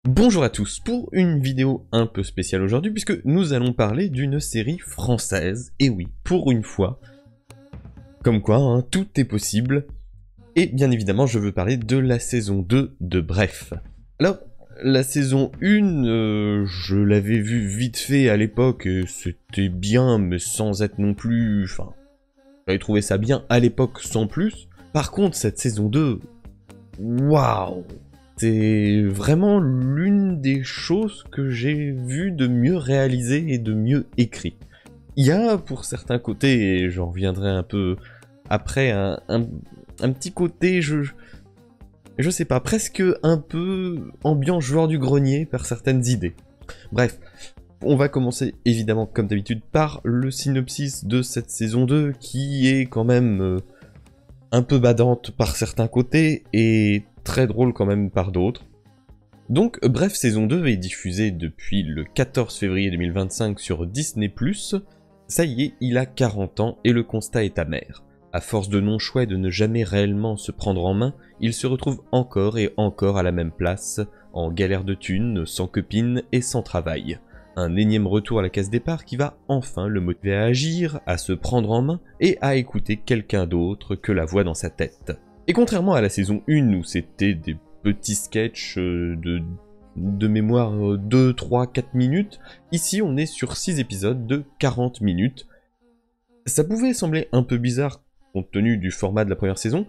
Bonjour à tous, pour une vidéo un peu spéciale aujourd'hui, puisque nous allons parler d'une série française, et oui, pour une fois, comme quoi, hein, tout est possible, et bien évidemment je veux parler de la saison 2 de Bref. Alors, la saison 1, je l'avais vue vite fait à l'époque, et c'était bien, mais sans être non plus... Enfin, j'avais trouvé ça bien à l'époque sans plus. Par contre, cette saison 2, waouh! C'est vraiment l'une des choses que j'ai vues de mieux réalisées et de mieux écrit. Il y a pour certains côtés, et j'en reviendrai un peu après, un petit côté, je sais pas, presque un peu ambiance joueur du grenier par certaines idées. Bref, on va commencer évidemment comme d'habitude par le synopsis de cette saison 2 qui est quand même un peu badante par certains côtés et très drôle quand même par d'autres. Donc Bref saison 2 est diffusée depuis le 14 février 2025 sur Disney+. Ça y est, il a 40 ans et le constat est amer. À force de non-choix et de ne jamais réellement se prendre en main, il se retrouve encore et encore à la même place, en galère de thunes, sans copine et sans travail. Un énième retour à la case départ qui va enfin le motiver à agir, à se prendre en main et à écouter quelqu'un d'autre que la voix dans sa tête. Et contrairement à la saison 1 où c'était des petits sketchs de mémoire 2, 3, 4 minutes, ici on est sur 6 épisodes de 40 minutes. Ça pouvait sembler un peu bizarre compte tenu du format de la première saison,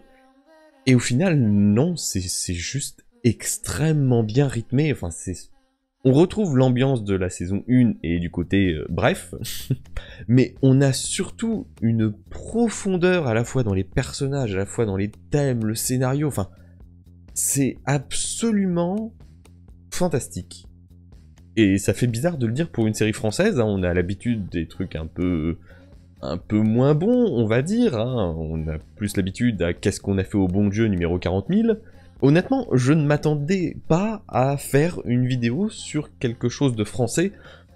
et au final non, c'est juste extrêmement bien rythmé, enfin on retrouve l'ambiance de la saison 1 et du côté bref, mais on a surtout une profondeur à la fois dans les personnages, à la fois dans les thèmes, le scénario, enfin, c'est absolument fantastique. Et ça fait bizarre de le dire pour une série française, hein, on a l'habitude des trucs un peu moins bons, on va dire, hein, on a plus l'habitude à Qu'est-ce qu'on a fait au bon Dieu numéro 40 000. Honnêtement, je ne m'attendais pas à faire une vidéo sur quelque chose de français,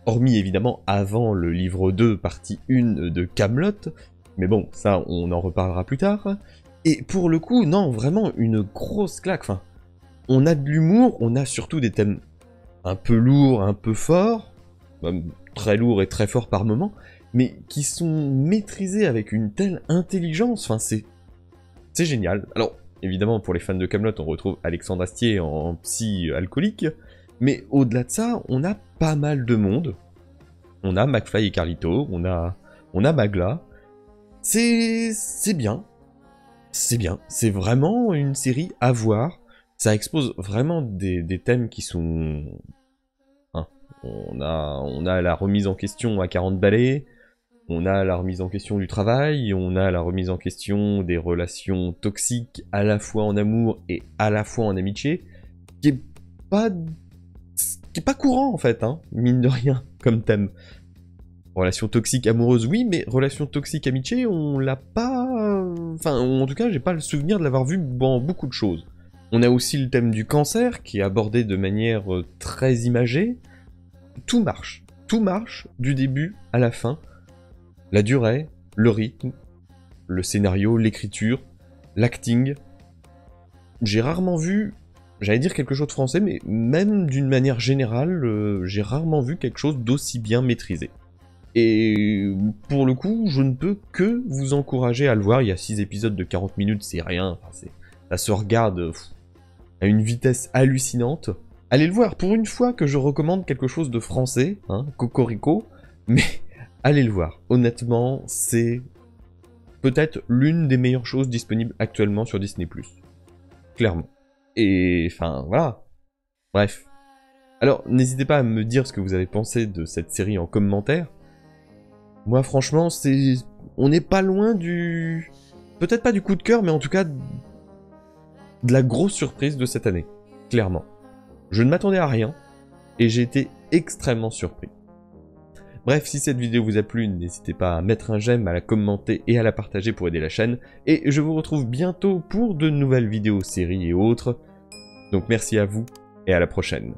hormis évidemment avant le livre 2, partie 1 de Kaamelott, mais bon, ça on en reparlera plus tard. Et pour le coup, non, vraiment une grosse claque, enfin, on a de l'humour, on a surtout des thèmes un peu lourds, un peu forts, même très lourds et très forts par moments, mais qui sont maîtrisés avec une telle intelligence, enfin c'est génial. Alors, évidemment, pour les fans de Kaamelott, on retrouve Alexandre Astier en psy alcoolique, mais au-delà de ça, on a pas mal de monde. On a McFly et Carlito, on a Magla. C'est bien. C'est bien. C'est vraiment une série à voir. Ça expose vraiment des thèmes qui sont... Hein, on a la remise en question à 40 balais, on a la remise en question du travail, on a la remise en question des relations toxiques à la fois en amour et à la fois en amitié, qui est pas courant en fait, hein, mine de rien, comme thème. Relation toxique amoureuse, oui, mais relation toxique amitié, on l'a pas... Enfin, en tout cas, j'ai pas le souvenir de l'avoir vu dans beaucoup de choses. On a aussi le thème du cancer, qui est abordé de manière très imagée. Tout marche du début à la fin. La durée, le rythme, le scénario, l'écriture, l'acting. J'ai rarement vu, j'allais dire quelque chose de français, mais même d'une manière générale, j'ai rarement vu quelque chose d'aussi bien maîtrisé. Et pour le coup, je ne peux que vous encourager à le voir. Il y a 6 épisodes de 40 minutes, c'est rien. Enfin, ça se regarde à une vitesse hallucinante. Allez le voir, pour une fois que je recommande quelque chose de français, hein, Cocorico, mais... Allez le voir, honnêtement, c'est peut-être l'une des meilleures choses disponibles actuellement sur Disney+. Clairement. Et enfin, voilà. Bref. Alors, n'hésitez pas à me dire ce que vous avez pensé de cette série en commentaire. Moi, franchement, on n'est pas loin du... Peut-être pas du coup de cœur, mais en tout cas, de la grosse surprise de cette année. Clairement. Je ne m'attendais à rien, et j'ai été extrêmement surpris. Bref, si cette vidéo vous a plu, n'hésitez pas à mettre un j'aime, à la commenter et à la partager pour aider la chaîne. Et je vous retrouve bientôt pour de nouvelles vidéos, séries et autres. Donc merci à vous et à la prochaine.